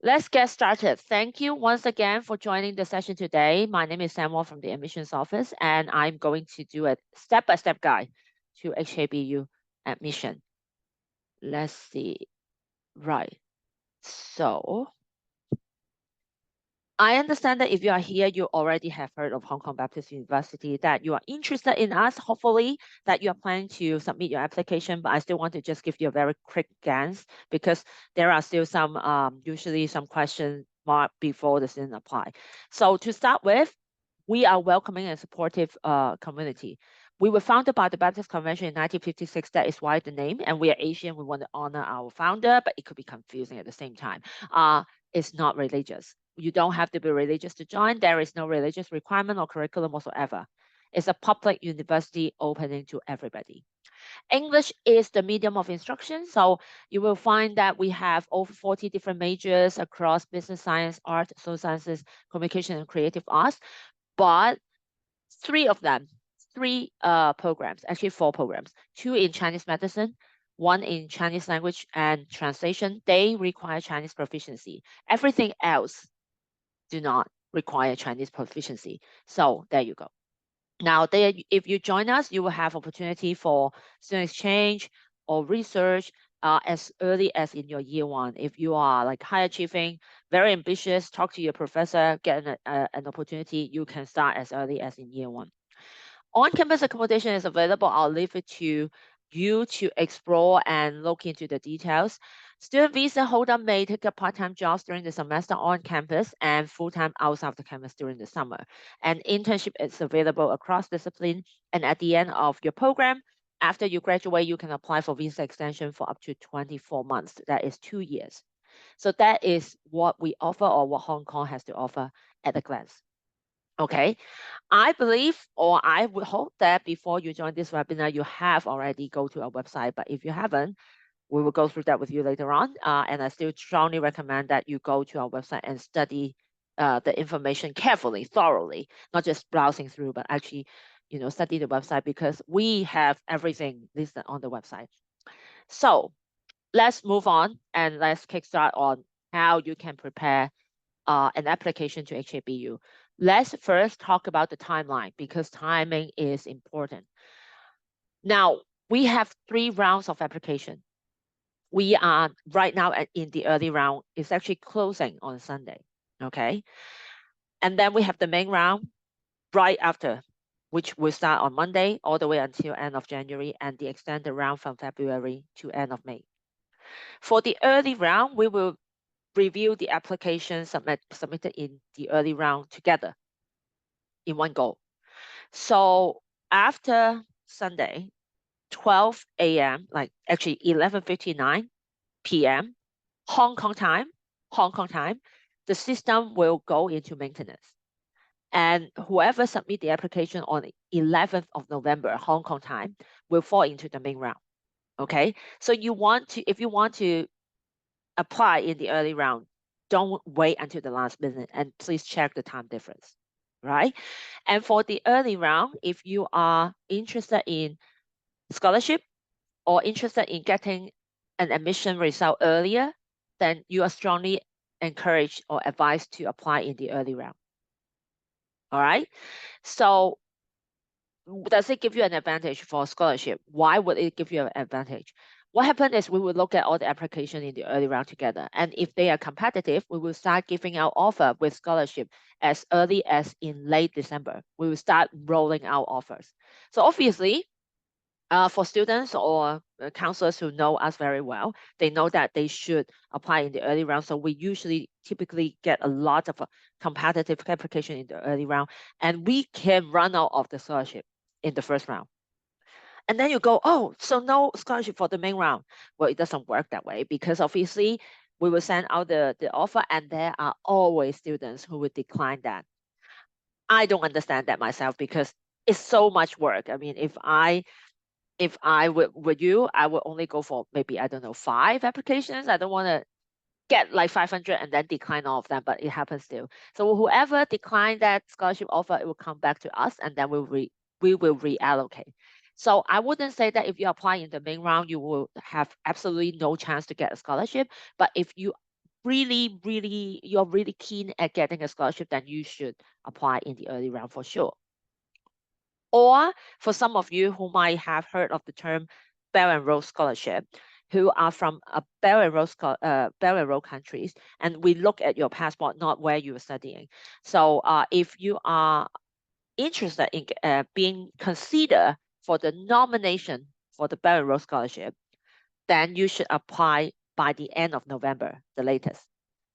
Let's get started. Thank you once again for joining the session today. My name is Samuel from the admissions office, and I'm going to do a step-by-step guide to HKBU admission. Let's see. Right. So I understand that if you are here, you already have heard of Hong Kong Baptist University, that you are interested in us, hopefully, that you are planning to submit your application. But I still want to just give you a very quick glance because there are still some, usually some question mark before the student apply. So to start with, we are welcoming and supportive community. We were founded by the Baptist Convention in 1956. That is why the name. And we are Asian. We want to honor our founder, but it could be confusing at the same time. It's not religious. You don't have to be religious to join. There is no religious requirement or curriculum whatsoever. It's a public university opening to everybody. English is the medium of instruction. So you will find that we have over 40 different majors across business science, art, social sciences, communication, and creative arts. But three of them, three programs, actually four programs, two in Chinese medicine, one in Chinese language and translation, they require Chinese proficiency. Everything else do not require Chinese proficiency. So there you go. Now, there, if you join us, you will have opportunity for student exchange or research as early as in your year one. If you are like high achieving, very ambitious, talk to your professor, get an opportunity, you can start as early as in year one. On-campus accommodation is available. I'll leave it to you to explore and look into the details. Student visa holder may take up part-time jobs during the semester on campus and full-time outside of the campus during the summer. And internship is available across discipline. And at the end of your program, after you graduate, you can apply for visa extension for up to 24 months. That is 2 years. So that is what we offer or what Hong Kong has to offer at a glance. Okay, I believe or I would hope that before you join this webinar, you have already go to our website. But if you haven't, we will go through that with you later on. And I still strongly recommend that you go to our website and study the information carefully, thoroughly, not just browsing through, but actually, study the website because we have everything listed on the website. So let's move on and let's kickstart on how you can prepare an application to HKBU. Let's first talk about the timeline because timing is important. Now, we have 3 rounds of application. We are right now in the early round. It's actually closing on Sunday, okay? And then we have the main round right after, which will start on Monday all the way until end of January, and the extended round from February to end of May. For the early round, we will review the application submitted in the early round together in one go. So after Sunday, 12 a.m., like actually 11:59 p.m. Hong Kong time, the system will go into maintenance. And whoever submit the application on 11th of November, Hong Kong time, will fall into the main round. Okay. So if you want to apply in the early round, don't wait until the last minute and please check the time difference, right? And for the early round, if you are interested in scholarship or interested in getting an admission result earlier, then you are strongly encouraged or advised to apply in the early round. All right. So does it give you an advantage for scholarship? Why would it give you an advantage? What happened is we will look at all the application in the early round together. And if they are competitive, we will start giving out offer with scholarship as early as in late December. We will start rolling out offers. So obviously, for students or counselors who know us very well, they know that they should apply in the early round. So we usually typically get a lot of competitive application in the early round, and we can run out of the scholarship in the first round. And then you go, oh, so no scholarship for the main round. Well, it doesn't work that way because obviously we will send out the offer and there are always students who would decline that. I don't understand that myself because it's so much work. I mean, if I would you, I would only go for maybe, I don't know, 5 applications. I don't want to get like 500 and then decline all of them, but it happens still. So whoever declined that scholarship offer, it will come back to us and then we will reallocate. So I wouldn't say that if you apply in the main round, you will have absolutely no chance to get a scholarship. But if you you're really keen at getting a scholarship, then you should apply in the early round for sure. Or for some of you who might have heard of the term Bell and Road Scholarship, who are from Bell and Road countries, and we look at your passport, not where you are studying. So if you are interested in being considered for the nomination for the Bell and Road Scholarship, then you should apply by the end of November, the latest,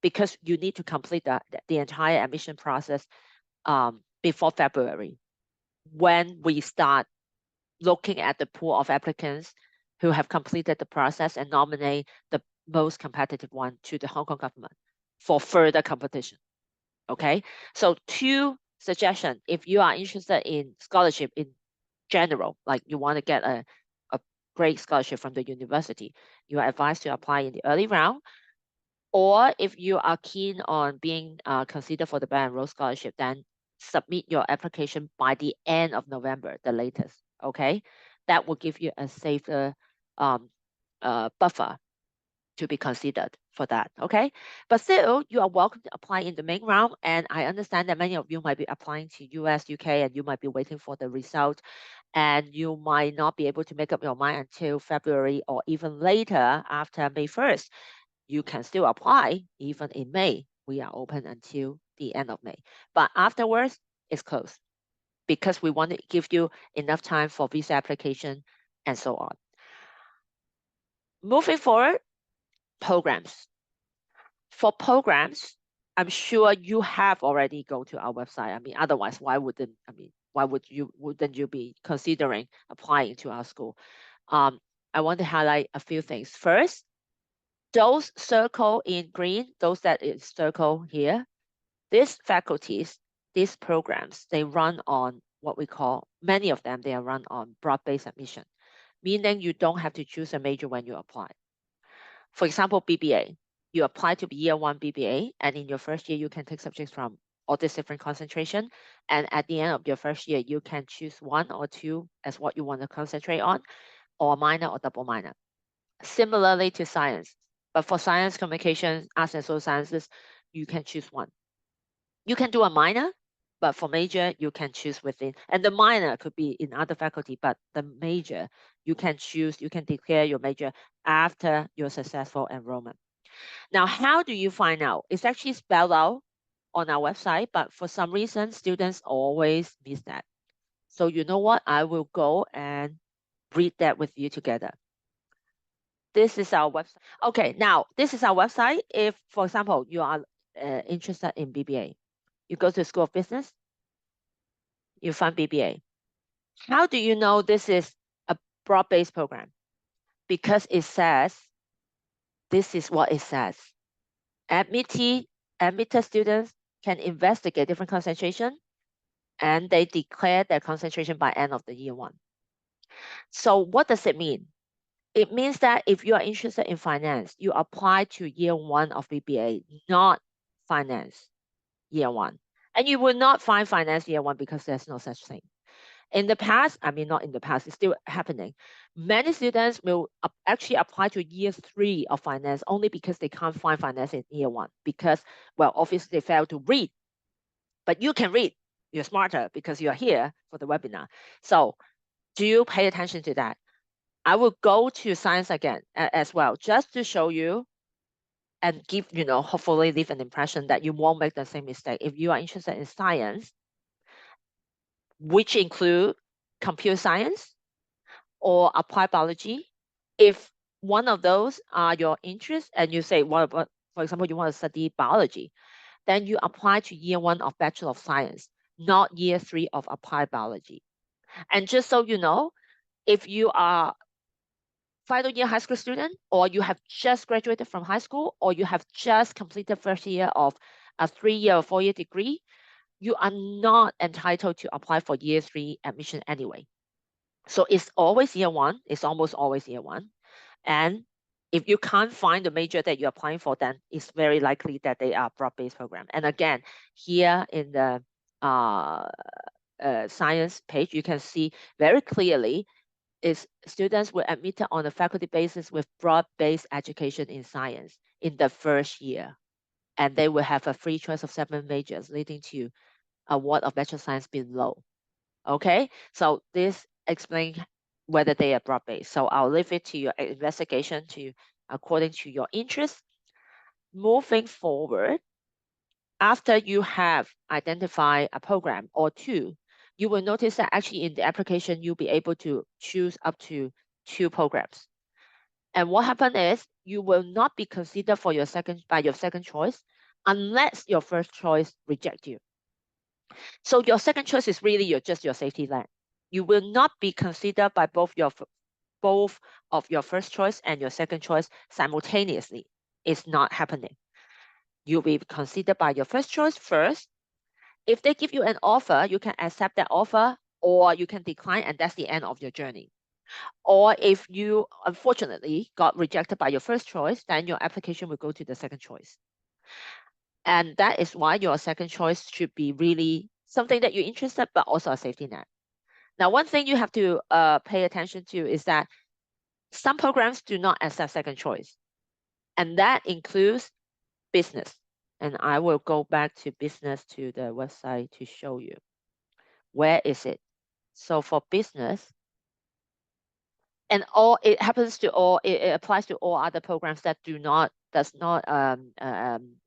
because you need to complete the entire admission process before February, when we start looking at the pool of applicants who have completed the process and nominate the most competitive one to the Hong Kong government for further competition. Okay, so 2 suggestions. If you are interested in scholarship in general, like you want to get a great scholarship from the university, you are advised to apply in the early round. Or if you are keen on being considered for the Bell and Road Scholarship, then submit your application by the end of November, the latest. Okay, that will give you a safer buffer to be considered for that. Okay, but still, you are welcome to apply in the main round. And I understand that many of you might be applying to US, UK, and you might be waiting for the result, and you might not be able to make up your mind until February or even later after May 1st. You can still apply even in May. We are open until the end of May, but afterwards it's closed because we want to give you enough time for visa application and so on. Moving forward, programs. For programs, I'm sure you have already go to our website. I mean, otherwise, wouldn't you be considering applying to our school? I want to highlight a few things. First, those circle in green, those that is circle here, these faculties, these programs, they run on what we call, many of them, they are run on broad-based admission, meaning you don't have to choose a major when you apply. For example, BBA, you apply to be year 1 BBA, and in your first year, you can take subjects from all these different concentration. And at the end of your first year, you can choose 1 or 2 as what you want to concentrate on, or minor or double minor. Similarly to science, but for science, communication, arts and social sciences, you can choose 1. You can do a minor, but for major, you can choose within. And the minor could be in other faculty, but the major, you can choose, you can declare your major after your successful enrollment. Now, how do you find out? It's actually spelled out on our website, but for some reason, students always miss that. So you know what? I will go and read that with you together. This is our website. Okay, now this is our website. If, for example, you are interested in BBA, you go to School of Business, you find BBA. How do you know this is a broad-based program? Because it says, this is what it says. Admitted students can investigate different concentration, and they declare their concentration by end of the year 1. So what does it mean? It means that if you are interested in finance, you apply to year 1 of BBA, not finance year 1. And you will not find finance year 1 because there's no such thing. In the past, I mean, not in the past, it's still happening. Many students will actually apply to year 3 of finance only because they can't find finance in year 1 because, well, obviously they fail to read. But you can read. You're smarter because you're here for the webinar. So do you pay attention to that? I will go to science again as well, just to show you and give, hopefully leave an impression that you won't make the same mistake. If you are interested in science, which include computer science or applied biology, if one of those are your interest and you say, for example, you want to study biology, then you apply to year 1 of Bachelor of Science, not year 3 of applied biology. And just so you know, if you are final year high school student, or you have just graduated from high school, or you have just completed first year of a 3-year or 4-year degree, you are not entitled to apply for year 3 admission anyway. So it's always year 1, it's almost always year 1. And if you can't find the major that you're applying for, then it's very likely that they are broad-based program. And again, here in the science page, you can see very clearly is students were admitted on a faculty basis with broad-based education in science in the first year. And they will have a free choice of 7 majors, leading to award of Bachelor of Science below. Okay, so this explains whether they are broad-based. So I'll leave it to your investigation to according to your interest. Moving forward, after you have identified a program or two, you will notice that actually in the application, you'll be able to choose up to 2 programs. And what happened is you will not be considered for your second choice unless your first choice reject you. So your second choice is really just your safety net. You will not be considered by both of your first choice and your second choice simultaneously. It's not happening. You'll be considered by your first choice first. If they give you an offer, you can accept that offer or you can decline, and that's the end of your journey. Or if you unfortunately got rejected by your first choice, then your application will go to the second choice. And that is why your second choice should be really something that you're interested, but also a safety net. Now, one thing you have to pay attention to is that some programs do not accept second choice, and that includes business. And I will go back to business to the website to show you. Where is it? So for business, and it applies to all other programs that does not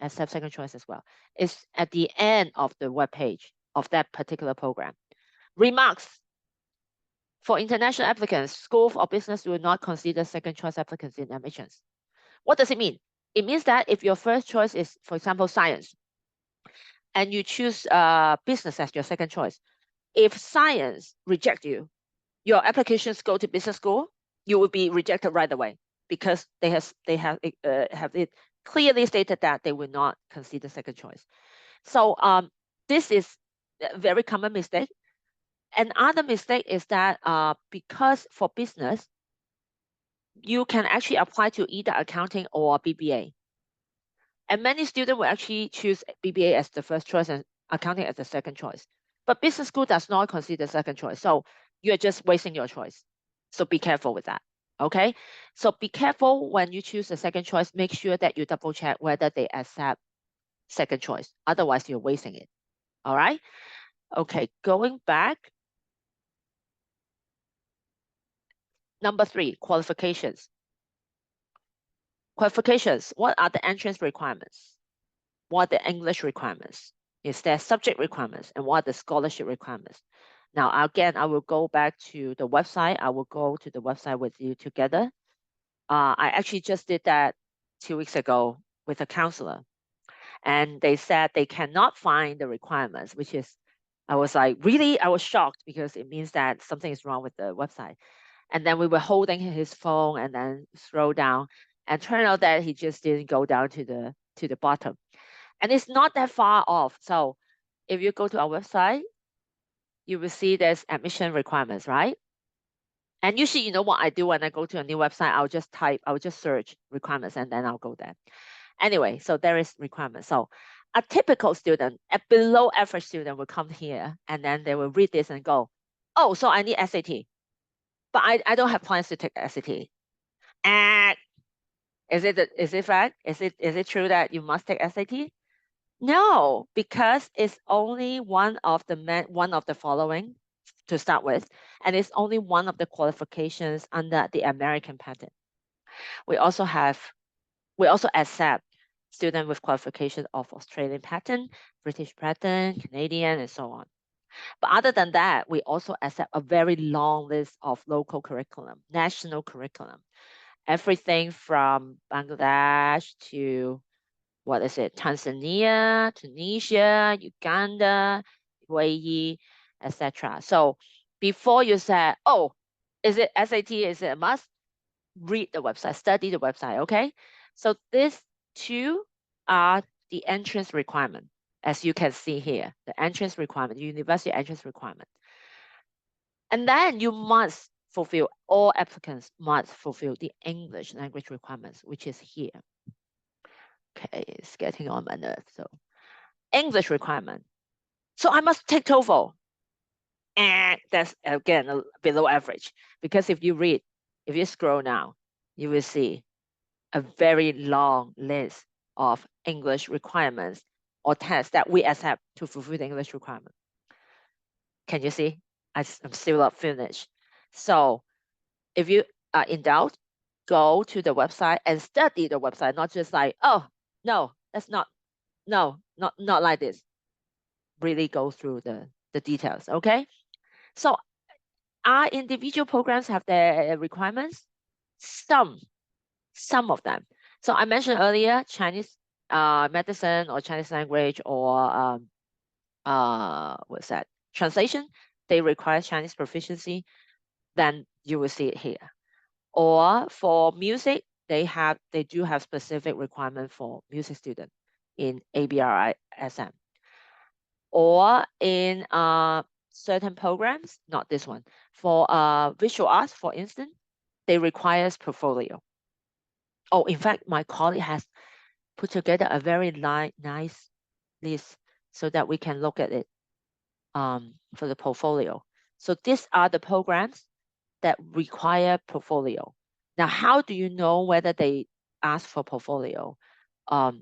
accept second choice as well. It's at the end of the web page of that particular program. Remarks. For international applicants, school or business will not consider second choice applicants in admissions. What does it mean? It means that if your first choice is, for example, science, and you choose business as your second choice, if science reject you, your applications go to business school, you will be rejected right away because they have it clearly stated that they will not consider second choice. So this is a very common mistake. Another mistake is that because for business, you can actually apply to either accounting or BBA. And many students will actually choose BBA as the first choice and accounting as the second choice. But business school does not consider second choice. So you're just wasting your choice. So be careful with that. Okay. So be careful when you choose the second choice. Make sure that you double check whether they accept second choice. Otherwise, you're wasting it. All right. Okay. Going back. Number 3, qualifications. Qualifications. What are the entrance requirements? What are the English requirements? Is there subject requirements? And what are the scholarship requirements? Now, again, I will go back to the website. I will go to the website with you together. I actually just did that 2 weeks ago with a counselor. And they said they cannot find the requirements, which is, I was like, really? I was shocked because it means that something is wrong with the website. And then we were holding his phone and then scroll down, and turned out that he just didn't go down to the bottom. And it's not that far off. So if you go to our website, you will see there's admission requirements, right? And usually, you know what I do when I go to a new website, I'll just search requirements and then I'll go there. Anyway, so there is requirements. So a typical student, a below average student will come here and then they will read this and go, oh, so I need SAT. But I don't have plans to take SAT. And is it fact? Is it true that you must take SAT? No, because it's only one of the following to start with, and it's only one of the qualifications under the American pattern. We also accept students with qualification of Australian pattern, British pattern, Canadian, and so on. But other than that, we also accept a very long list of local curriculum, national curriculum, everything from Bangladesh to Tanzania, Tunisia, Uganda, UAE, etc. So before you say, oh, is it SAT? Is it a must? Read the website, study the website, okay? So these 2 are the entrance requirement, as you can see here, the entrance requirement, university entrance requirement. And then all applicants must fulfill the English language requirements, which is here. Okay, it's getting on my nerves. So English requirement. So I must take TOEFL. that's again below average. Because if you scroll now, you will see a very long list of English requirements or tests that we accept to fulfill the English requirement. Can you see? I'm still not finished. So if you are in doubt, go to the website and study the website, not just like, oh, no, that's not, no, not like this. Really go through the details, okay? So our individual programs have their requirements? Some of them. So I mentioned earlier, Chinese medicine or Chinese language or what's that? Translation, they require Chinese proficiency, then you will see it here. Or for music, they do have specific requirement for music student in ABRISM. Or in certain programs, not this one, for visual arts, for instance, they requires portfolio. Oh, in fact, my colleague has put together a very nice list so that we can look at it for the portfolio. So these are the programs that require portfolio. Now, how do you know whether they ask for portfolio? Oh,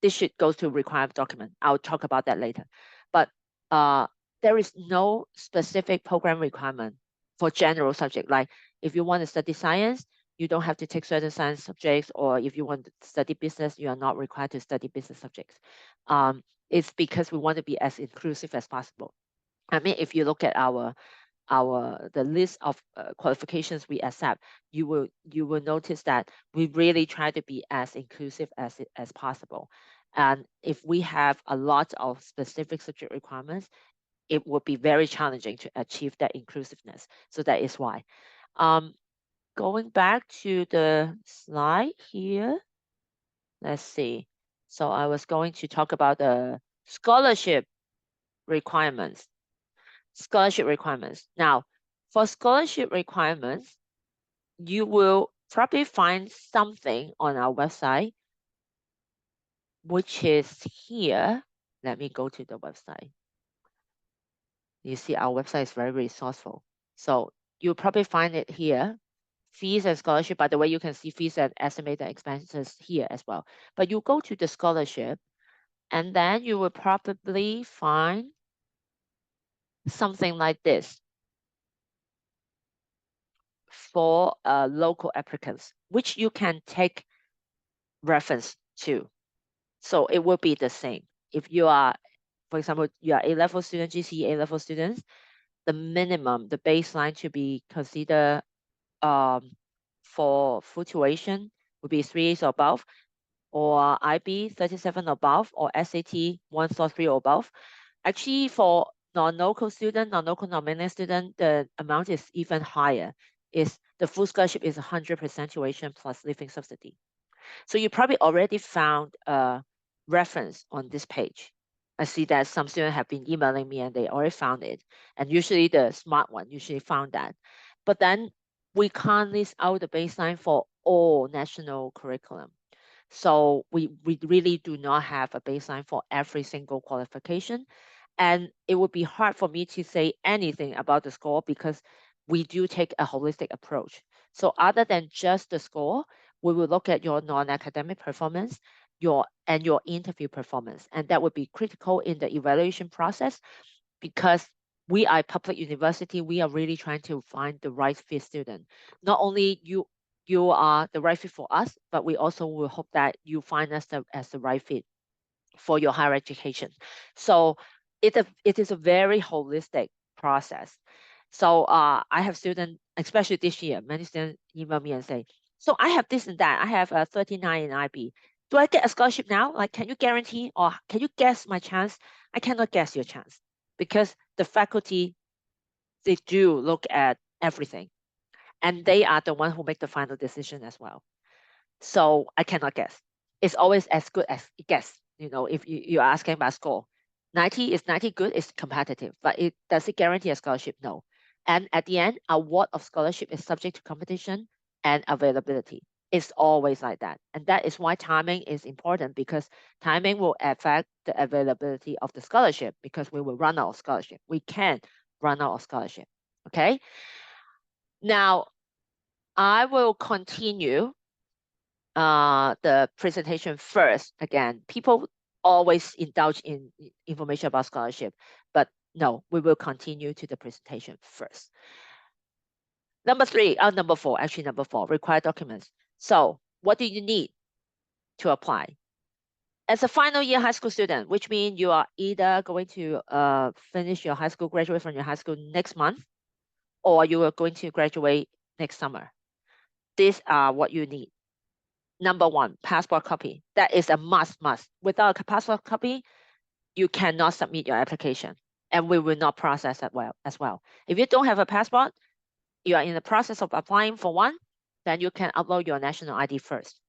this should go to required document. I'll talk about that later. But there is no specific program requirement for general subject. Like if you want to study science, you don't have to take certain science subjects, or if you want to study business, you are not required to study business subjects. It's because we want to be as inclusive as possible. I mean, if you look at the list of qualifications we accept, you will notice that we really try to be as inclusive as possible. And if we have a lot of specific subject requirements, it would be very challenging to achieve that inclusiveness. So that is why. Going back to the slide here, let's see. So I was going to talk about the scholarship requirements. Now, for scholarship requirements, you will probably find something on our website, which is here. Let me go to the website. You see our website is very resourceful. So you'll probably find it here. Fees and scholarship. By the way, you can see fees and estimated expenses here as well. But you go to the scholarship, and then you will probably find something like this for local applicants, which you can take reference to. So it will be the same. If you are, for example, you are A-level student, GCE A-level students, the minimum, the baseline to be considered for full tuition would be 3 or above, or IB 37 or above, or SAT 143 or above. Actually, for non-local student, non-local non-mainland student, the amount is even higher. Is the full scholarship is 100% tuition plus living subsidy. So you probably already found a reference on this page. I see that some students have been emailing me and they already found it. And usually the smart one usually found that. But then we can't list out the baseline for all national curriculum. So we really do not have a baseline for every single qualification. And it would be hard for me to say anything about the score because we do take a holistic approach. So other than just the score, we will look at your non-academic performance, your interview performance, and that would be critical in the evaluation process because we are a public university. We are really trying to find the right fit student. Not only you are the right fit for us, but we also will hope that you find us as the right fit for your higher education. So it is a very holistic process. So I have students, especially this year, many students email me and say, so I have this and that. I have a 39 in IB. Do I get a scholarship now? Like, can you guarantee or can you guess my chance? I cannot guess your chance because the faculty, they do look at everything and they are the one who make the final decision as well. So I cannot guess. It's always as good as it gets. You know, if you're asking about score, 90 is 90 good, it's competitive, but does it guarantee a scholarship? No. And at the end, award of scholarship is subject to competition and availability. It's always like that. And that is why timing is important because timing will affect the availability of the scholarship because we will run out of scholarship. We can run out of scholarship. Okay. Now, I will continue the presentation first. Again, people always indulge in information about scholarship, but no, we will continue to the presentation first. Number four, required documents. So what do you need to apply? As a final year high school student, which means you are either going to finish your high school, graduate from your high school next month, or you are going to graduate next summer. These are what you need. Number one, passport copy. That is a must. Without a passport copy, you cannot submit your application, and we will not process that as well. If you don't have a passport, you are in the process of applying for one, then you can upload your national ID first.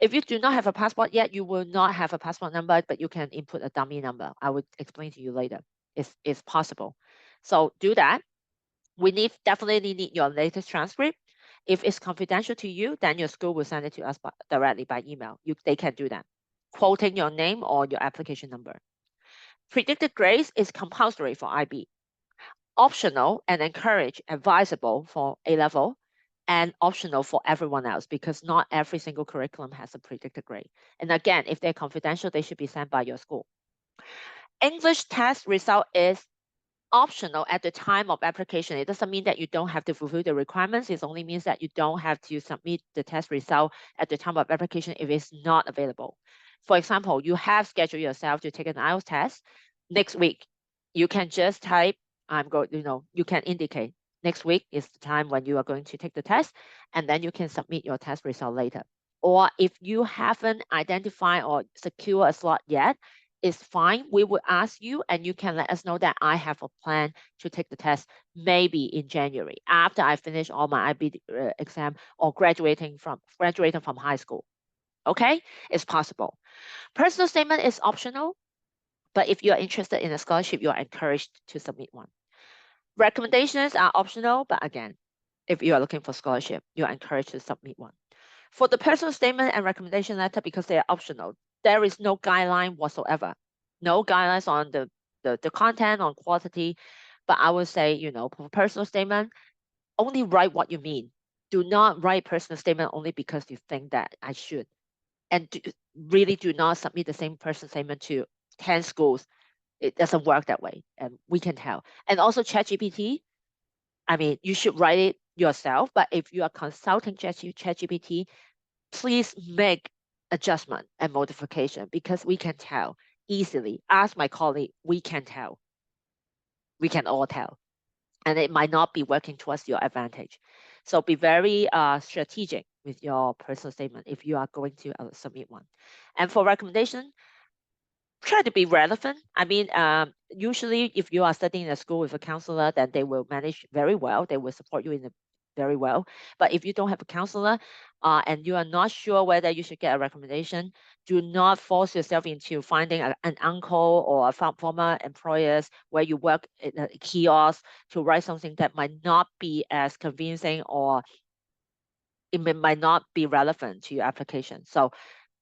If you do not have a passport yet, you will not have a passport number, but you can input a dummy number. I will explain to you later. It's possible. So do that. We definitely need your latest transcript. If it's confidential to you, then your school will send it to us directly by email. They can do that, quoting your name or your application number. Predicted grades is compulsory for IB, optional and encouraged, advisable for A-level, and optional for everyone else because not every single curriculum has a predicted grade. And again, if they're confidential, they should be sent by your school. English test result is optional at the time of application. It doesn't mean that you don't have to fulfill the requirements. It only means that you don't have to submit the test result at the time of application if it's not available. For example, you have scheduled yourself to take an IELTS test next week. You can just type, you can indicate next week is the time when you are going to take the test, and then you can submit your test result later. Or if you haven't identified or secure a slot yet, it's fine. We will ask you and you can let us know that I have a plan to take the test maybe in January after I finish all my IB exam or graduating from high school. Okay, it's possible. Personal statement is optional, but if you are interested in a scholarship, you are encouraged to submit one. Recommendations are optional, but again, if you are looking for scholarship, you are encouraged to submit one. For the personal statement and recommendation letter, because they are optional, there is no guideline whatsoever. No guidelines on the content, on quality. But I would say, for personal statement, only write what you mean. Do not write personal statement only because you think that I should. And really do not submit the same personal statement to 10 schools. It doesn't work that way. And we can tell. And also ChatGPT, you should write it yourself. But if you are consulting ChatGPT, please make adjustment and modification because we can tell easily. Ask my colleague, we can tell. We can all tell. And it might not be working towards your advantage. So be very strategic with your personal statement if you are going to submit one. And for recommendation, try to be relevant. Usually if you are studying in a school with a counselor, then they will manage very well. They will support you very well. But if you don't have a counselor and you are not sure whether you should get a recommendation, do not force yourself into finding an uncle or a former employers where you work in a kiosk to write something that might not be as convincing or it might not be relevant to your application. So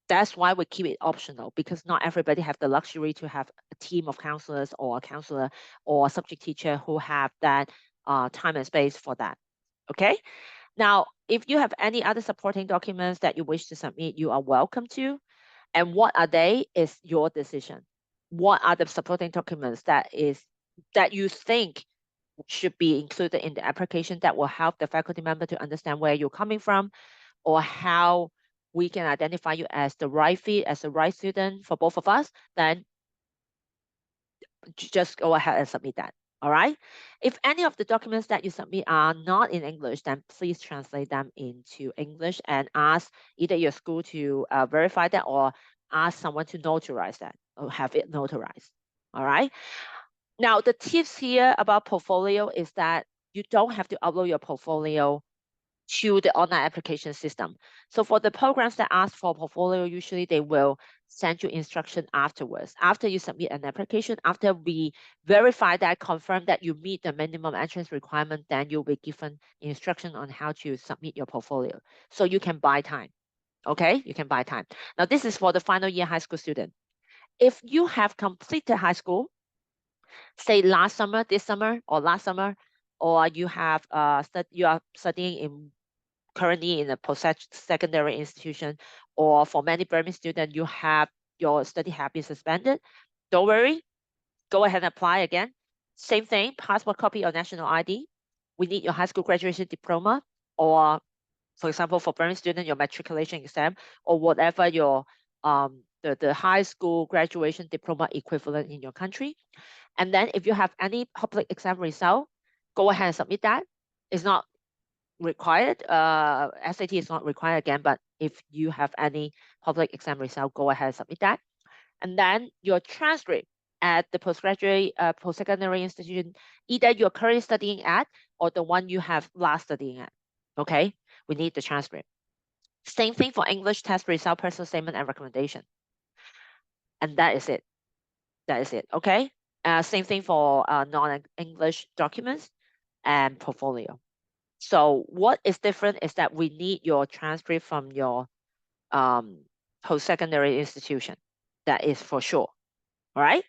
that's why we keep it optional because not everybody have the luxury to have a team of counselors or a counselor or a subject teacher who have that time and space for that. Okay. Now, if you have any other supporting documents that you wish to submit, you are welcome to. And what are they is your decision. What are the supporting documents that you think should be included in the application that will help the faculty member to understand where you're coming from or how we can identify you as the right fit, as the right student for both of us, then just go ahead and submit that. All right. If any of the documents that you submit are not in English, then please translate them into English and ask either your school to verify that or ask someone to notarize that or have it notarized. All right. Now, the tips here about portfolio is that you don't have to upload your portfolio to the online application system. So for the programs that ask for portfolio, usually they will send you instruction afterwards. After you submit an application, after we verify that, confirm that you meet the minimum entrance requirement, then you'll be given instruction on how to submit your portfolio. So you can buy time, okay? You can buy time. Now this is for the final year high school student. If you have completed high school, say last summer, this summer, or last summer, or you have you are studying in currently in a post-secondary institution, or for many Burmese students, you have your study have been suspended. Don't worry, go ahead and apply again. Same thing, passport copy or national ID. We need your high school graduation diploma, or for example, for Burmese student, your matriculation exam, or whatever your the high school graduation diploma equivalent in your country. And then if you have any public exam result, go ahead and submit that. It's not required. SAT is not required again, but if you have any public exam result, go ahead and submit that. And then your transcript at the postgraduate, post-secondary institution, either you're currently studying at or the one you have last studying at. Okay, we need the transcript. Same thing for English test result, personal statement, and recommendation. And that is it. That is it. Okay. Same thing for non-English documents and portfolio. So what is different is that we need your transcript from your post-secondary institution. That is for sure. All right.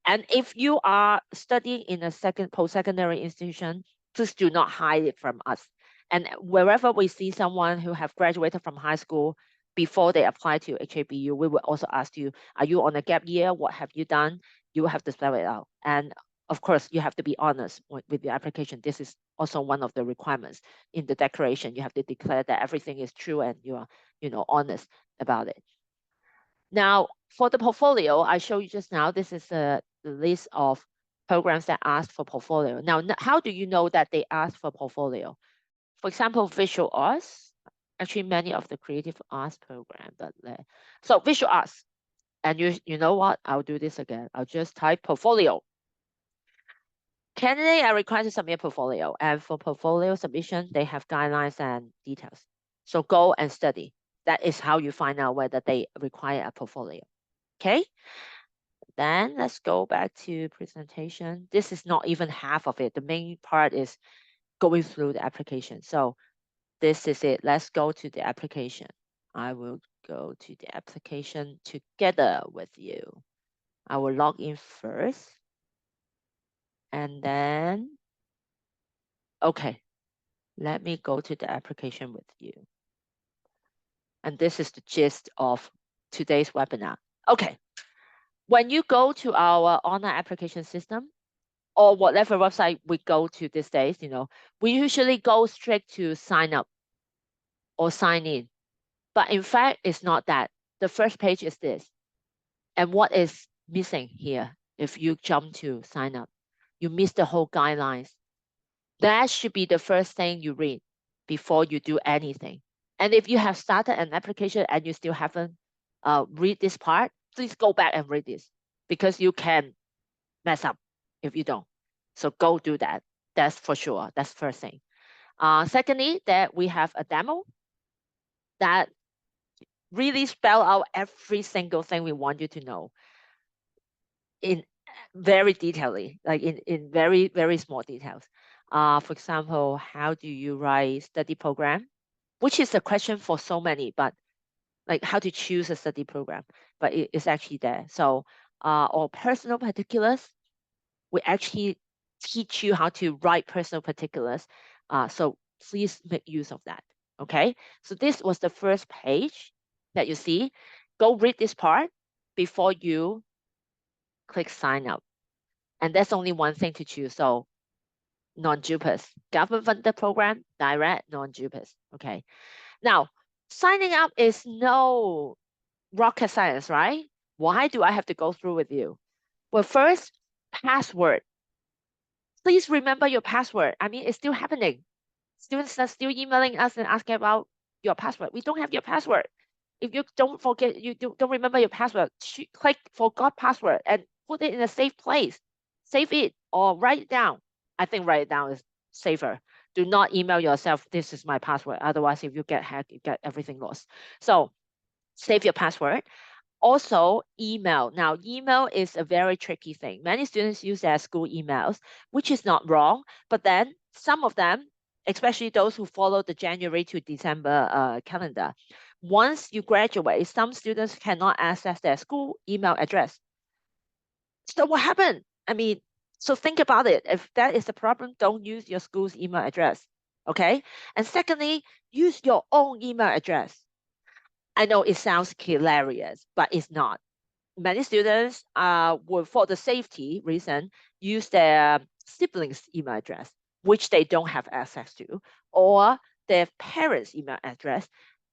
And if you are studying in a post-secondary institution, please do not hide it from us. And wherever we see someone who have graduated from high school before they apply to HKBU, we will also ask you, are you on a gap year? What have you done? You have to spell it out. And of course, you have to be honest with your application. This is also one of the requirements in the declaration. You have to declare that everything is true and you are, honest about it. Now, for the portfolio, I showed you just now, this is the list of programs that ask for portfolio. Now, how do you know that they ask for portfolio? For example, visual arts, actually many of the creative arts program, but so visual arts, and you know what? I'll do this again. I'll just type portfolio. Candidate are required to submit portfolio, and for portfolio submission, they have guidelines and details. So go and study. That is how you find out whether they require a portfolio. Okay. Then let's go back to presentation. This is not even half of it. The main part is going through the application. So this is it. Let's go to the application. I will go to the application together with you. I will log in first. And then, okay, let me go to the application with you. And this is the gist of today's webinar. Okay, when you go to our online application system, or whatever website we go to these days, we usually go straight to sign up or sign in. But in fact, it's not that. The first page is this. And what is missing here? If you jump to sign up, you miss the whole guidelines. That should be the first thing you read before you do anything. And if you have started an application and you still haven't read this part, please go back and read this, because you can mess up if you don't. So go do that. That's for sure. That's first thing. Secondly, that we have a demo that really spell out every single thing we want you to know in very detailedly, like in very, very small details. For example, how do you write study program? Which is a question for so many, but like how to choose a study program, but it's actually there. So, or personal particulars, we actually teach you how to write personal particulars. So please make use of that. Okay. So this was the first page that you see. Go read this part before you click sign up. And that's only one thing to choose. So non-JUPAS, government funded program, direct, non-JUPAS. Okay. Now, signing up is no rocket science, right? Why do I have to go through with you? Well, first, password. Please remember your password. I mean, it's still happening. Students are still emailing us and asking about your password. We don't have your password. If you don't forget, you don't remember your password, click forgot password and put it in a safe place. Save it or write it down. I think write it down is safer. Do not email yourself, this is my password. Otherwise, if you get hacked, you get everything lost. So save your password. Also, email. Now, email is a very tricky thing. Many students use their school emails, which is not wrong. But then some of them, especially those who follow the January to December calendar, once you graduate, some students cannot access their school email address. So what happened? I mean, So think about it. If that is the problem, don't use your school's email address. Okay. And secondly, use your own email address. I know it sounds hilarious, but it's not. Many students will, for the safety reason, use their siblings' email address, which they don't have access to, or their parents' email address,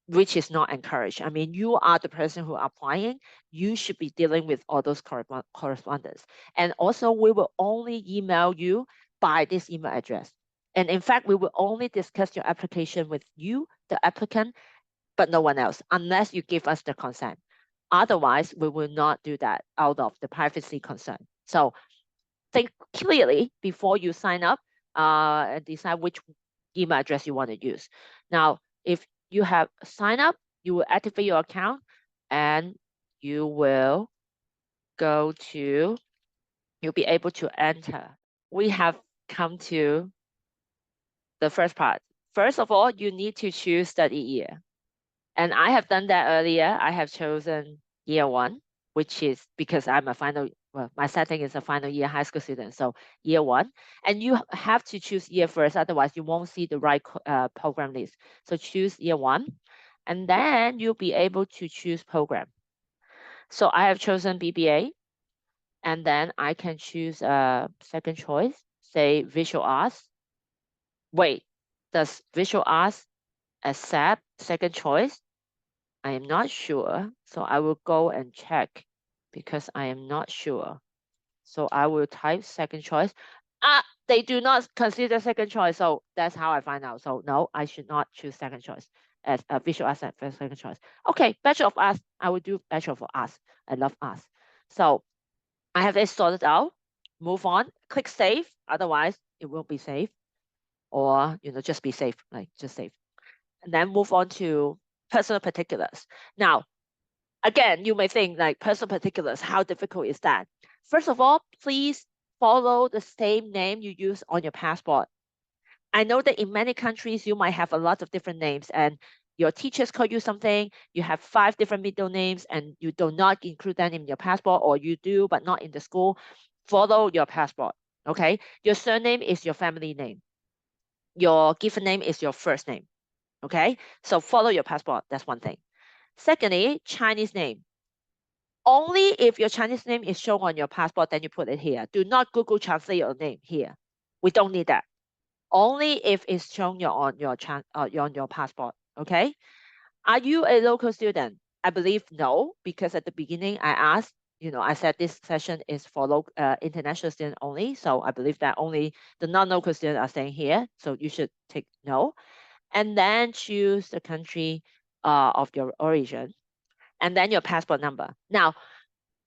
which is not encouraged. I mean, you are the person who are applying. You should be dealing with all those correspondence. And also, we will only email you by this email address. And in fact, we will only discuss your application with you, the applicant, but no one else, unless you give us the consent. Otherwise, we will not do that out of the privacy concern. So think clearly before you sign up and decide which email address you want to use. Now, if you have signed up, you will activate your account and you will go to, you'll be able to enter. We have come to the first part. First of all, you need to choose study year. And I have done that earlier. I have chosen year one, which is because I'm a final, well, my setting is a final year high school student. So year one, and you have to choose year first, otherwise you won't see the right program list. So choose year one, and then you'll be able to choose program. So I have chosen BBA, and then I can choose a second choice, say visual arts. Wait, does visual arts accept second choice? I am not sure, so I will go and check because I am not sure. So I will type second choice. They do not consider second choice, so that's how I find out. So no, I should not choose second choice as a visual arts as second choice. Okay, Bachelor of Arts, I will do Bachelor of Arts. I love arts. So I have it sorted out. Move on, click save, otherwise it won't be safe. Or just be safe, like just save. And then move on to personal particulars. Now, again, you may think like personal particulars, how difficult is that? First of all, please follow the same name you use on your passport. I know that in many countries, you might have a lot of different names and your teachers call you something, you have 5 different middle names and you do not include them in your passport, or you do, but not in the school. Follow your passport, okay? Your surname is your family name. Your given name is your first name, okay? So follow your passport, that's one thing. Secondly, Chinese name. Only if your Chinese name is shown on your passport, then you put it here. Do not Google translate your name here. We don't need that. Only if it's shown on your passport. Okay. Are you a local student? I believe no, because at the beginning I asked, I said this session is for international students only. So I believe that only the non-local students are staying here. So you should take no, and then choose the country of your origin, and then your passport number. Now,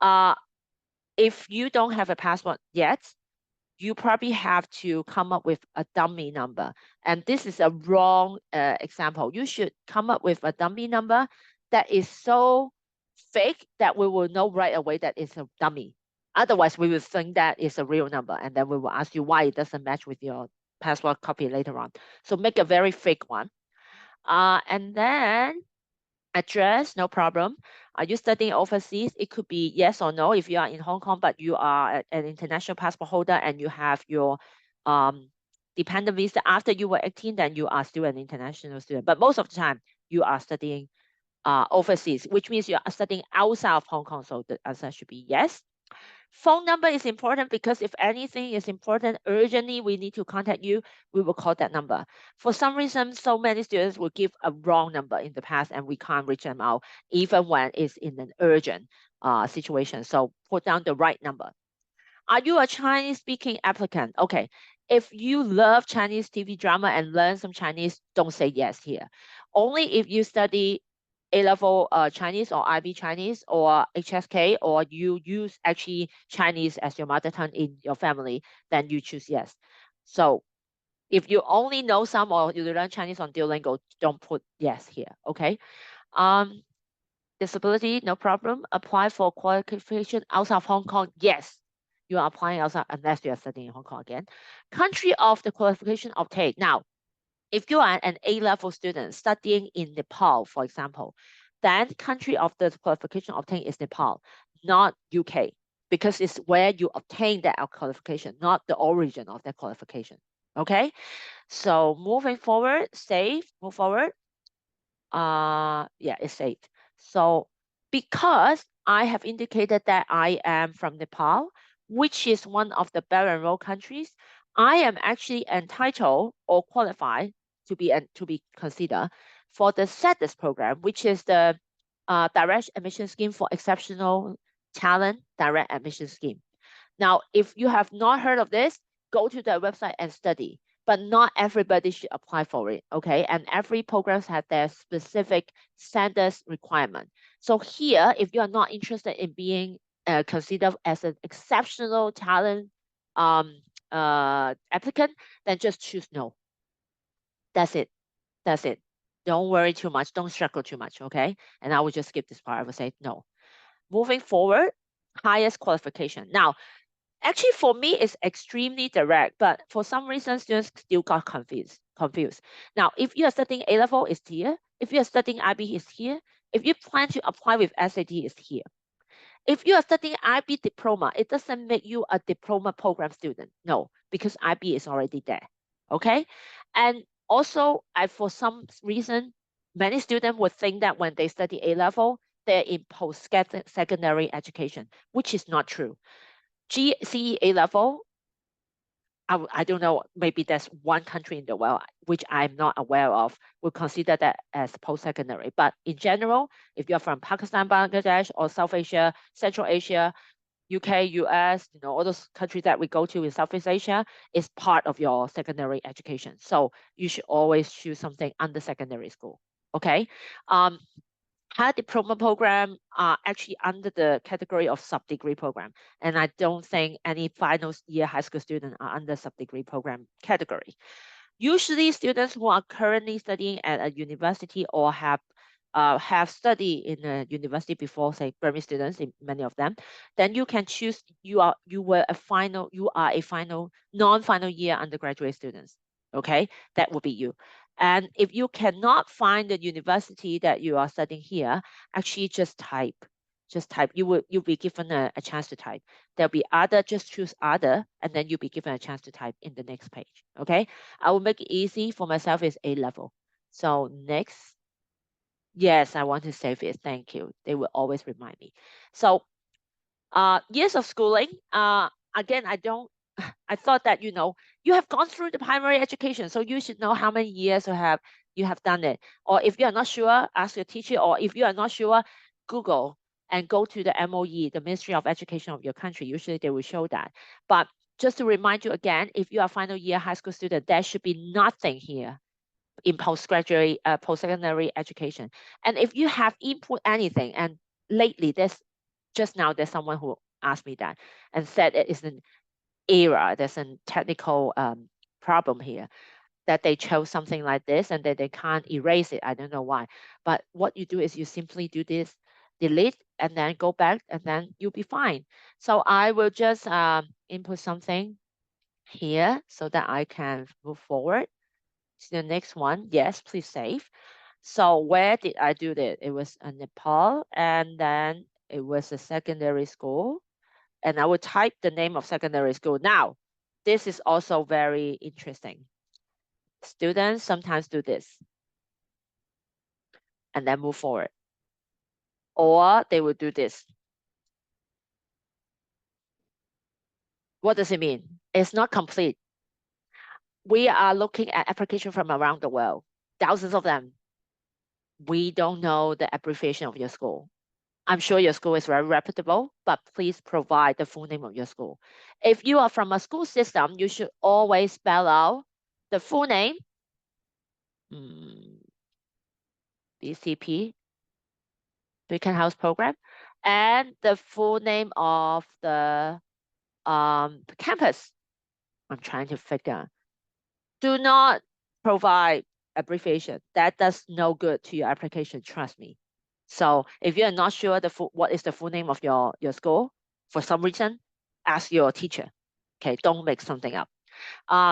uh, if you don't have a passport yet, you probably have to come up with a dummy number. And this is a wrong example. You should come up with a dummy number that is so fake that we will know right away that it's a dummy. Otherwise, we will think that it's a real number. And then we will ask you why it doesn't match with your passport copy later on. So make a very fake one. And then address, no problem. Are you studying overseas? It could be yes or no if you are in Hong Kong, but you are an international passport holder and you have your dependent visa after you were 18, then you are still an international student. But most of the time, you are studying overseas, which means you are studying outside of Hong Kong. So the answer should be yes. Phone number is important because if anything is important, urgently we need to contact you, we will call that number. For some reason, so many students will give a wrong number in the past and we can't reach them out even when it's in an urgent situation. So put down the right number. Are you a Chinese speaking applicant? Okay. If you love Chinese TV drama and learn some Chinese, don't say yes here. Only if you study A-level Chinese or IB Chinese or HSK, or you use actually Chinese as your mother tongue in your family, then you choose yes. So if you only know some or you learn Chinese on Duolingo, don't put yes here, okay? Disability, no problem. Apply for qualification outside of Hong Kong, yes. You are applying outside unless you are studying in Hong Kong again. Country of the qualification obtained. Now, if you are an A-level student studying in Nepal, for example, then country of the qualification obtained is Nepal, not UK, because it's where you obtain that qualification, not the origin of that qualification. Okay, so moving forward, move forward. Yeah, it's safe. So because I have indicated that I am from Nepal, which is one of the better enrolled countries, I am actually entitled or qualified to be considered for the SETIS program, which is the direct admission scheme for exceptional talent direct admission scheme. Now, if you have not heard of this, go to the website and study. But not everybody should apply for it, okay? And every program has their specific standards requirement. So here, if you are not interested in being considered as an exceptional talent applicant, then just choose no. That's it. That's it. Don't worry too much. Don't struggle too much, okay? And I will just skip this part. I will say no. Moving forward, highest qualification. Now, actually, for me, it's extremely direct, but for some reason, students still got confused. Now, if you are studying A level, it's here. If you are studying IB, it's here. If you plan to apply with SAT, it's here. If you are studying IB diploma, it doesn't make you a diploma program student. No, because IB is already there. Okay, and also, for some reason, many students would think that when they study A level, they're in post-secondary education, which is not true. GCE A level, I don't know, maybe there's one country in the world which I'm not aware of, would consider that as post-secondary. But in general, if you're from Pakistan, Bangladesh, or South Asia, Central Asia, UK, US, all those countries that we go to in Southeast Asia, is part of your secondary education. So you should always choose something under secondary school. Okay. Higher diploma program are actually under the category of sub-degree program. And I don't think any final year high school students are under sub-degree program category. Usually students who are currently studying at a university or have studied in a university before, say primary students, many of them, then you can choose, you are a final non-final year undergraduate students. Okay, that would be you. And if you cannot find the university that you are studying here, actually just type. Just type. You'll be given a chance to type. There'll be other, just choose other, and then you'll be given a chance to type in the next page. Okay. I will make it easy for myself is A level. So next. Yes, I want to save it. Thank you. They will always remind me. So years of schooling. Again, I thought that you have gone through the primary education, so you should know how many years you have done it. Or if you are not sure, ask your teacher. Or if you are not sure, Google and go to the MOE, the Ministry of Education of your country. Usually they will show that. But just to remind you again, if you are final year high school student, there should be nothing here in post-secondary education. And if you have input anything, and lately there's someone who asked me that and said it is an error, there's a technical problem here, that they chose something like this and that they can't erase it. I don't know why. But what you do is you simply do this, delete, and then go back, and then you'll be fine. So I will just input something here so that I can move forward to the next one. Yes, please save. So where did I do that? It was in Nepal, and then it was a secondary school. And I will type the name of secondary school. Now, this is also very interesting. Students sometimes do this and then move forward. Or they will do this. What does it mean? It's not complete. We are looking at applications from around the world, thousands of them. We don't know the abbreviation of your school. I'm sure your school is very reputable, but please provide the full name of your school. If you are from a school system, you should always spell out the full name, BCP, Beacon House Program, and the full name of the campus. I'm trying to figure. Do not provide abbreviation. That does no good to your application, trust me. So if you're not sure what is the full name of your school, for some reason, ask your teacher. Okay, don't make something up.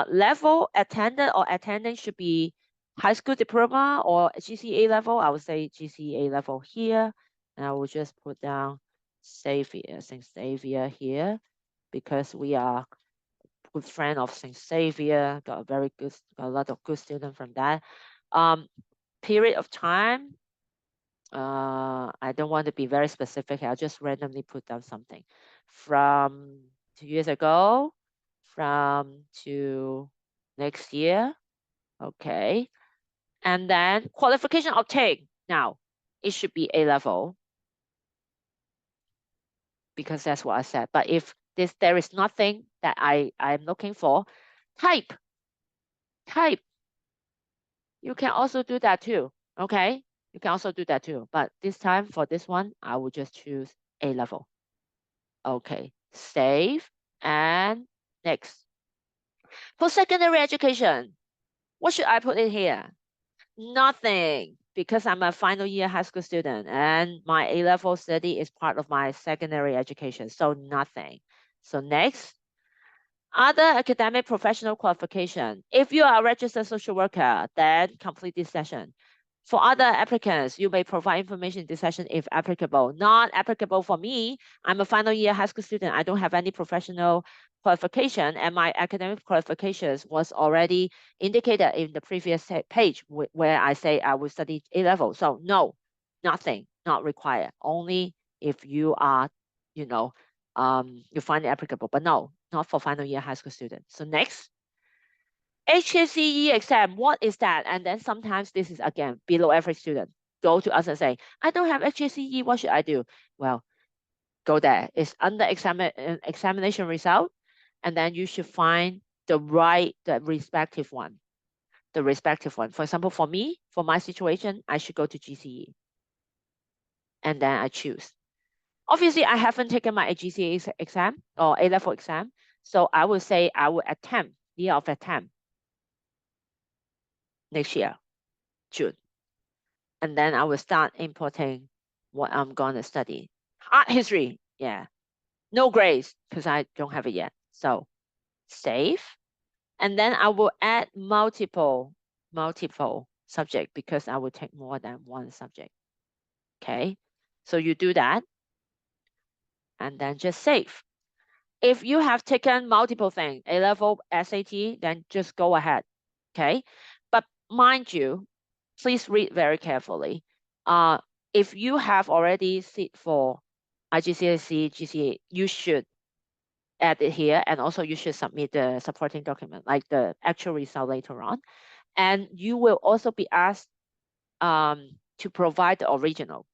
Level attended or attending should be high school diploma or GCA level. I would say GCA level here. And I will just put down Xavier, St. Xavier here, because we are good friend of St. Xavier, got a lot of good students from that. Period of time, I don't want to be very specific. I'll just randomly put down something from 2 years ago, from to next year. Okay. And then qualification obtained. Now, it should be A level because that's what I said. But if there is nothing that I'm looking for, type. You can also do that too. Okay. You can also do that too. But this time for this one, I will just choose A level. Okay. Save and next. For secondary education, what should I put in here? Nothing, because I'm a final year high school student and my A-level study is part of my secondary education. So nothing. So next, other academic professional qualification. If you are a registered social worker, then complete this session. For other applicants, you may provide information in this session if applicable. Not applicable for me. I'm a final year high school student. I don't have any professional qualification, and my academic qualifications was already indicated in the previous page where I say I will study A level. So no, nothing, not required. Only if you are, you know, you find it applicable, but no, not for final year high school students. So next, HKCE exam, what is that? And then sometimes this is again below average student. Go to us and say, I don't have HKCE, what should I do? Well, go there. It's under examination result, and then you should find the respective one. The respective one. For example, for me, for my situation, I should go to GCE. And then I choose. Obviously, I haven't taken my GCE exam or A-level exam. So I will say I will attempt, year of attempt, next year, June. And then I will start importing what I'm going to study. Art history, yeah. No grades because I don't have it yet. So save. And then I will add multiple subject because I will take more than one subject. Okay. So you do that and then just save. If you have taken multiple things, A-level, SAT, then just go ahead. Okay. But mind you, please read very carefully. If you have already sit for IGCSE, GCE, you should add it here, and also you should submit the supporting document, like the actual result later on. And you will also be asked to provide the original.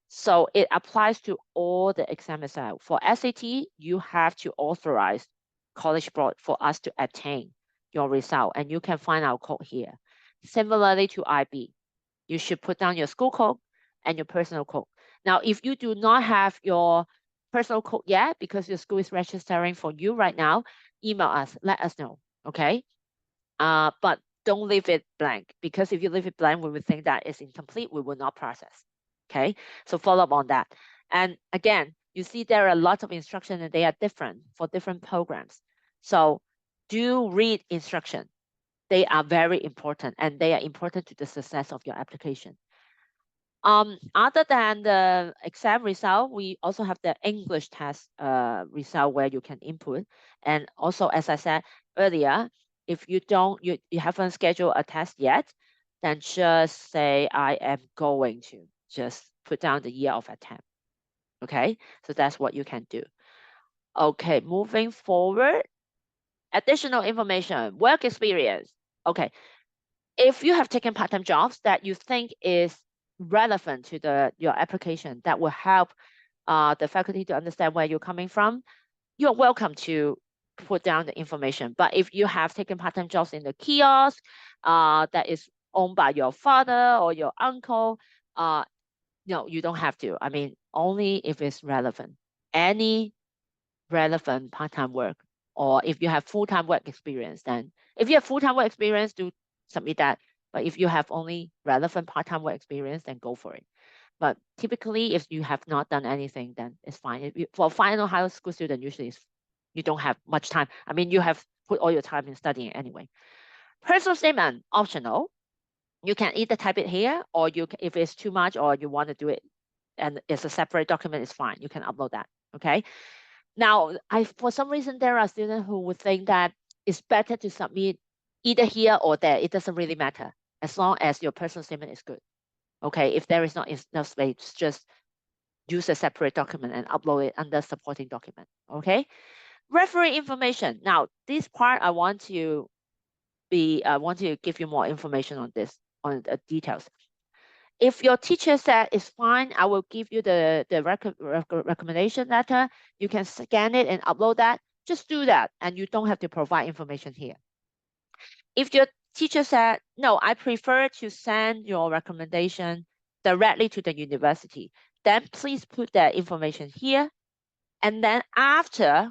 So it applies to all the exam itself. For SAT, you have to authorize College Board for us to attain your result, and you can find our code here. Similarly to IB, you should put down your school code and your personal code. Now, if you do not have your personal code yet, because your school is registering for you right now, email us, let us know, okay? But don't leave it blank, because if you leave it blank, we will think that it's incomplete, we will not process, okay? So follow up on that. And again, you see there are a lot of instructions and they are different for different programs. So do read instruction. They are very important and they are important to the success of your application. Other than the exam result, we also have the English test result where you can input. And also, as I said earlier, if you haven't scheduled a test yet, then just say, I am going to. Just put down the year of attempt. Okay, so that's what you can do. Okay, moving forward, additional information, work experience. Okay, if you have taken part-time jobs that you think is relevant to your application, that will help the faculty to understand where you're coming from, you're welcome to put down the information. But if you have taken part-time jobs in the kiosk that is owned by your father or your uncle, no, you don't have to. I mean, only if it's relevant. Any relevant part-time work, or if you have full-time work experience, then if you have full-time work experience, do submit that. But if you have only relevant part-time work experience, then go for it. But typically, if you have not done anything, then it's fine. For final high school student, usually you don't have much time. I mean, you have put all your time in studying anyway. Personal statement, optional. You can either type it here, or if it's too much or you want to do it and it's a separate document, it's fine. You can upload that. Okay. Now, for some reason, there are students who would think that it's better to submit either here or there. It doesn't really matter as long as your personal statement is good. Okay. If there is not enough space, just use a separate document and upload it under supporting document. Okay. Referee information. Now, this part I want to give you more information on this, on the details. If your teacher said it's fine, I will give you the recommendation letter. You can scan it and upload that. Just do that, and you don't have to provide information here. If your teacher said, no, I prefer to send your recommendation directly to the university, then please put that information here. And then after,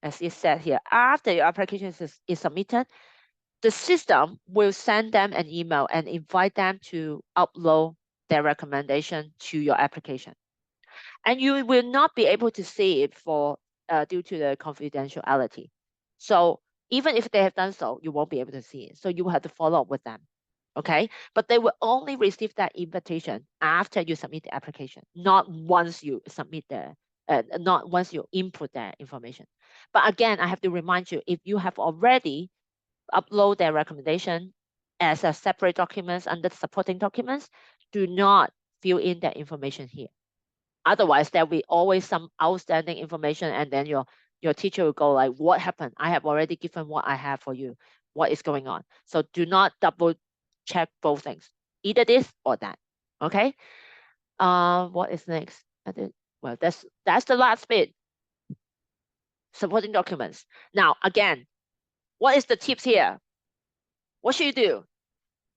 as it said here, after your application is submitted, the system will send them an email and invite them to upload their recommendation to your application. And you will not be able to see it for due to the confidentiality. So even if they have done so, you won't be able to see it. So you will have to follow up with them. Okay. But they will only receive that invitation after you submit the application, not once you submit not once you input that information. But again, I have to remind you, if you have already upload their recommendation as a separate documents under the supporting documents, do not fill in that information here. Otherwise, there will be always some outstanding information, and then your teacher will go like, what happened? I have already given what I have for you. What is going on? So do not double check both things, either this or that. Okay. What is next? Well, that's the last bit. Supporting documents. Now, again, what is the tips here? What should you do?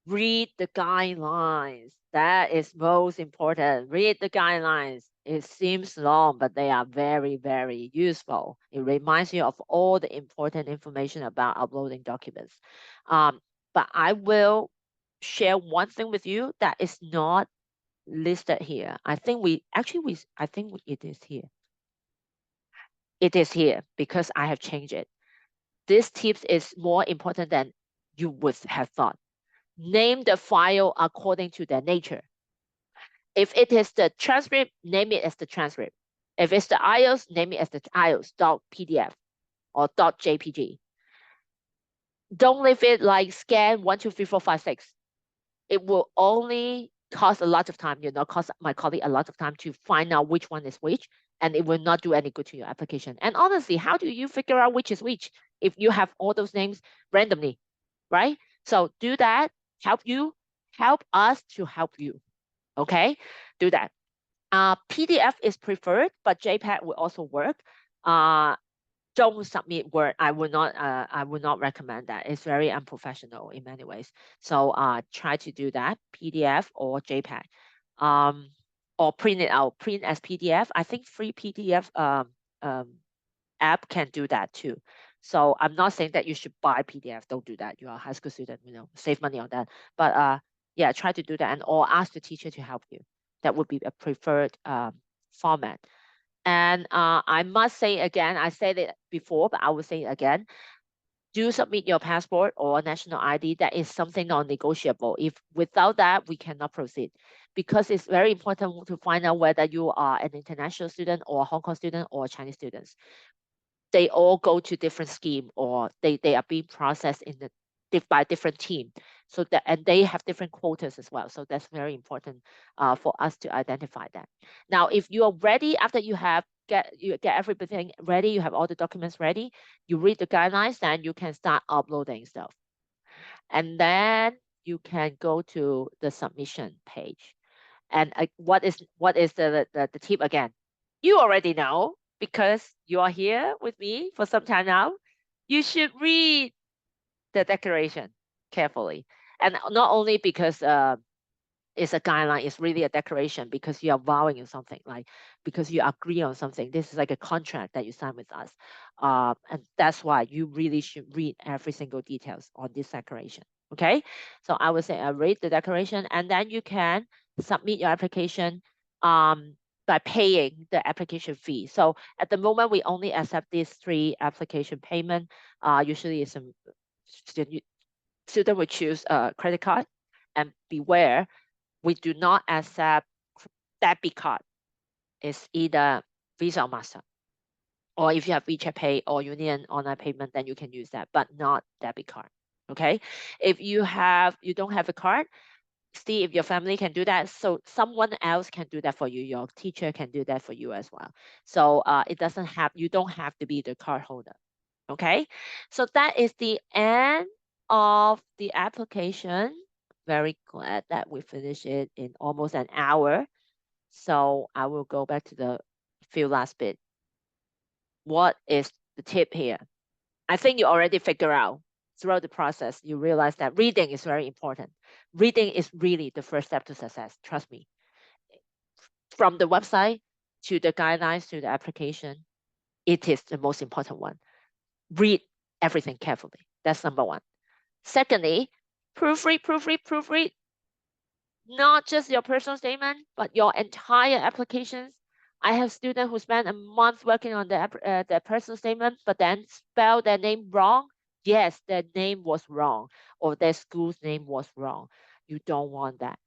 Read the guidelines. That is most important. Read the guidelines. It seems long, but they are very, very useful. It reminds you of all the important information about uploading documents. But I will share one thing with you that is not listed here. I think it is here. It is here because I have changed it. This tips is more important than you would have thought. Name the file according to their nature. If it is the transcript, name it as the transcript. If it's the IELTS, name it as the IELTS.pdf or .jpg. Don't leave it like scan 1, 2, 3, 4, 5, 6. It will only cost a lot of time, cost my colleague a lot of time to find out which one is which, and it will not do any good to your application. And honestly, how do you figure out which is which if you have all those names randomly, right? So do that. Help us to help you. Okay, do that. PDF is preferred, but JPEG will also work. Don't submit Word. I would not recommend that. It's very unprofessional in many ways. So try to do that, PDF or JPEG. Or print it out, print as PDF. I think free PDF app can do that too. So I'm not saying that you should buy PDF. Don't do that. You are a high school student, save money on that. But yeah, try to do that and or ask the teacher to help you. That would be a preferred format. And I must say again, I said it before, but I will say it again. Do submit your passport or national ID. That is something non-negotiable. If without that, we cannot proceed, because it's very important to find out whether you are an international student or a Hong Kong student or a Chinese students. They all go to different scheme, or they are being processed by different team. So that, and they have different quotas as well. So that's very important for us to identify that. Now, if you are ready, after you get everything ready, you have all the documents ready, you read the guidelines, then you can start uploading stuff. And then you can go to the submission page. And what is the tip again? You already know, because you are here with me for some time now. You should read the declaration carefully. And not only because it's a guideline, it's really a declaration because you are vowing on something, like because you agree on something. This is like a contract that you sign with us. And that's why you really should read every single details on this declaration. Okay, so I would say read the declaration, and then you can submit your application by paying the application fee. So at the moment, we only accept these 3 application payment. Usually it's student will choose a credit card, and beware, we do not accept debit card. is either Visa or Master. Or if you have WeChat Pay or you need an online payment, then you can use that, but not debit card. Okay. If you don't have a card, see if your family can do that. So someone else can do that for you. Your teacher can do that for you as well. So you don't have to be the card holder. Okay. So that is the end of the application. Very glad that we finished it in almost an hour. So I will go back to the few last bit. What is the tip here? I think you already figure out throughout the process, you realize that reading is very important. Reading is really the first step to success. Trust me. From the website to the guidelines to the application, it is the most important one. Read everything carefully. That's number one. Secondly, proofread, proofread, proofread. Not just your personal statement, but your entire applications. I have students who spend a month working on their personal statement, but then spell their name wrong. Yes, their name was wrong, or their school's name was wrong. You don't want that.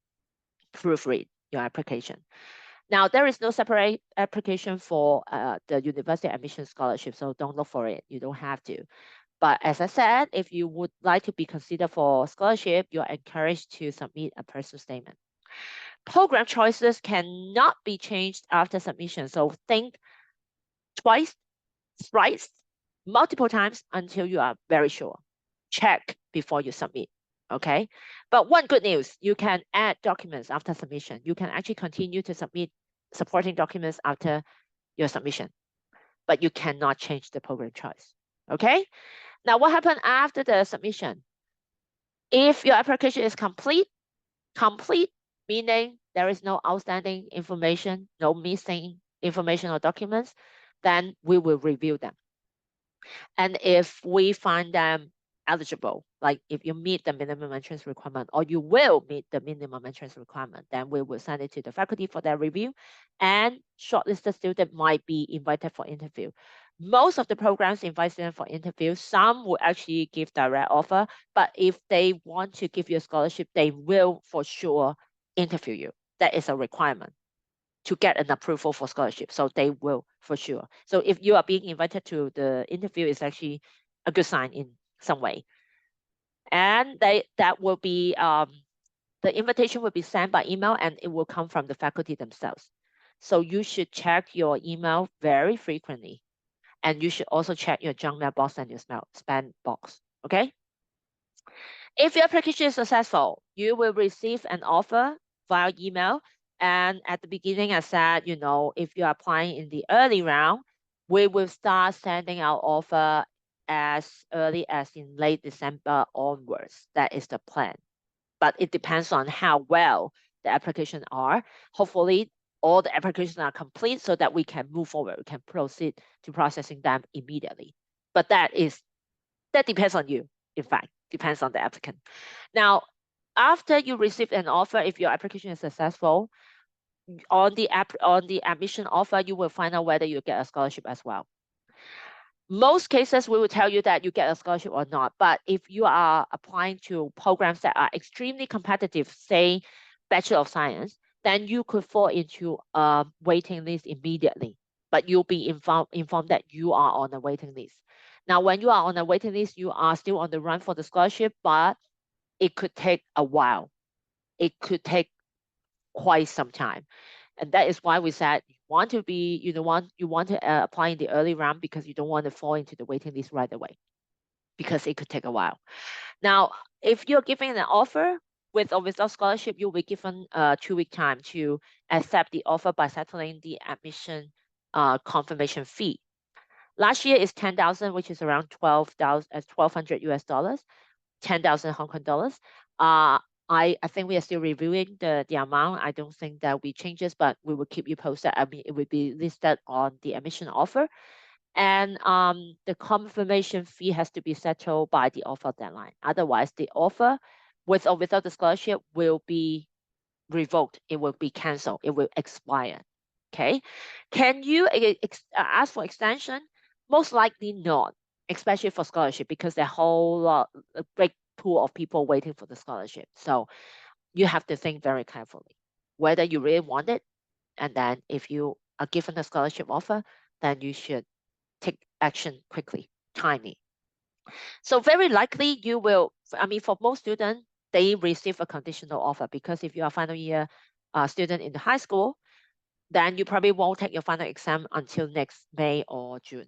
Proofread your application. Now, there is no separate application for the university admission scholarship, so don't look for it. You don't have to. But as I said, if you would like to be considered for scholarship, you are encouraged to submit a personal statement. Program choices cannot be changed after submission. So think twice, thrice, multiple times until you are very sure. Check before you submit. Okay. But one good news, you can add documents after submission. You can actually continue to submit supporting documents after your submission, but you cannot change the program choice. Okay. Now, what happened after the submission? If your application is complete meaning there is no outstanding information, no missing information or documents, then we will review them. And if we find them eligible, like if you meet the minimum entrance requirement or you will meet the minimum entrance requirement, then we will send it to the faculty for their review, and shortlisted student might be invited for interview. Most of the programs invite students for interview. Some will actually give direct offer, but if they want to give you a scholarship, they will for sure interview you. That is a requirement to get an approval for scholarship. So they will for sure. So if you are being invited to the interview, it's actually a good sign in some way. And that will be the invitation will be sent by email and it will come from the faculty themselves. So you should check your email very frequently. And you should also check your junk mail box and your spam box. Okay. If your application is successful, you will receive an offer via email. And at the beginning, I said, if you're applying in the early round, we will start sending out offer as early as in late December onwards. That is the plan. But it depends on how well the applications are. Hopefully, all the applications are complete so that we can move forward. We can proceed to processing them immediately. But that depends on you, in fact, depends on the applicant. Now, after you receive an offer, if your application is successful, on the admission offer, you will find out whether you get a scholarship as well. Most cases, we will tell you that you get a scholarship or not. But if you are applying to programs that are extremely competitive, say Bachelor of Science, then you could fall into a waiting list immediately. But you'll be informed that you are on a waiting list. Now, when you are on a waiting list, you are still on the run for the scholarship, but it could take a while. It could take quite some time. And that is why we said you want to apply in the early round because you don't want to fall into the waiting list right away because it could take a while. Now, if you're giving an offer with or without scholarship, you'll be given a 2-week time to accept the offer by settling the admission confirmation fee. Last year is 10,000, which is around 1,200 US dollars, 10,000 Hong Kong dollars. I think we are still reviewing the amount. I don't think there will be changes, but we will keep you posted. I mean, it will be listed on the admission offer. And the confirmation fee has to be settled by the offer deadline. Otherwise, the offer with or without the scholarship will be revoked. It will be canceled. It will expire. Okay. Can you ask for extension? Most likely not, especially for scholarship, because there are a big pool of people waiting for the scholarship. So you have to think very carefully whether you really want it. And then if you are given a scholarship offer, then you should take action quickly, timely. So very likely you will, I mean, for most students, they receive a conditional offer, because if you are final year student in the high school, then you probably won't take your final exam until next May or June.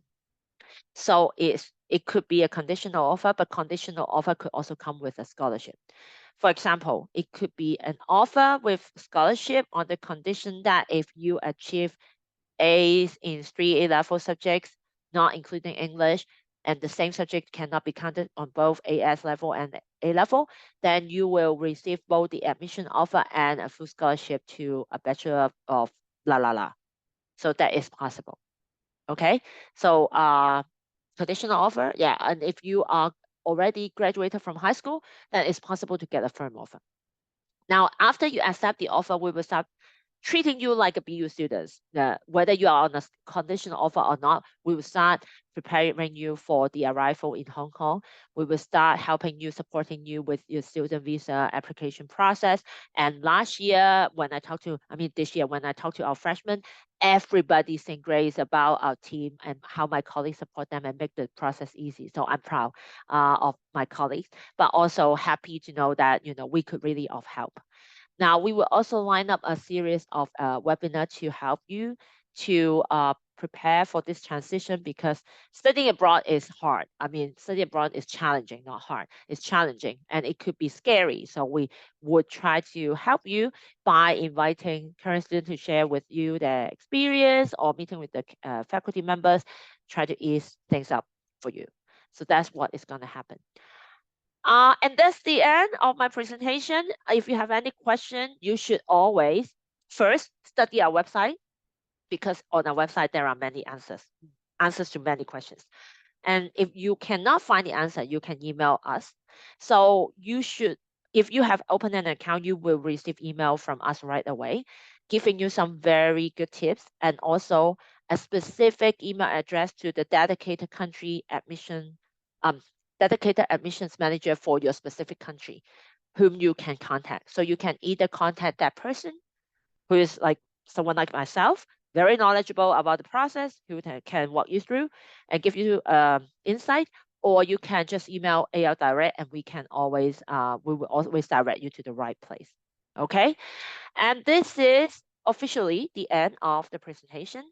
So it could be a conditional offer, but conditional offer could also come with a scholarship. For example, it could be an offer with scholarship on the condition that if you achieve A's in 3 A-level subjects, not including English, and the same subject cannot be counted on both AS level and A level, then you will receive both the admission offer and a full scholarship to a Bachelor of la la la. So that is possible. Okay. So conditional offer, yeah. And if you are already graduated from high school, then it's possible to get a firm offer. Now, after you accept the offer, we will start treating you like a BU students. Whether you are on a conditional offer or not, we will start preparing you for the arrival in Hong Kong. We will start helping you, supporting you with your student visa application process. And last year, this year, when I talked to our freshmen, everybody sing grace about our team and how my colleagues support them and make the process easy. So I'm proud of my colleagues, but also happy to know that we could really of help. Now, we will also line up a series of webinar to help you to prepare for this transition, because studying abroad is hard. I mean, studying abroad is challenging, not hard. It's challenging and it could be scary. So we would try to help you by inviting current students to share with you their experience, or meeting with the faculty members, try to ease things up for you. So that's what is going to happen. And that's the end of my presentation. If you have any question, you should always first study our website, because on our website there are many answers to many questions. And if you cannot find the answer, you can email us. So if you have opened an account, you will receive email from us right away, giving you some very good tips, and also a specific email address to the dedicated admissions manager for your specific country, whom you can contact. So you can either contact that person, who is like someone like myself, very knowledgeable about the process, who can walk you through and give you insight, or you can just email AL Direct, and we will always direct you to the right place. Okay, and this is officially the end of the presentation.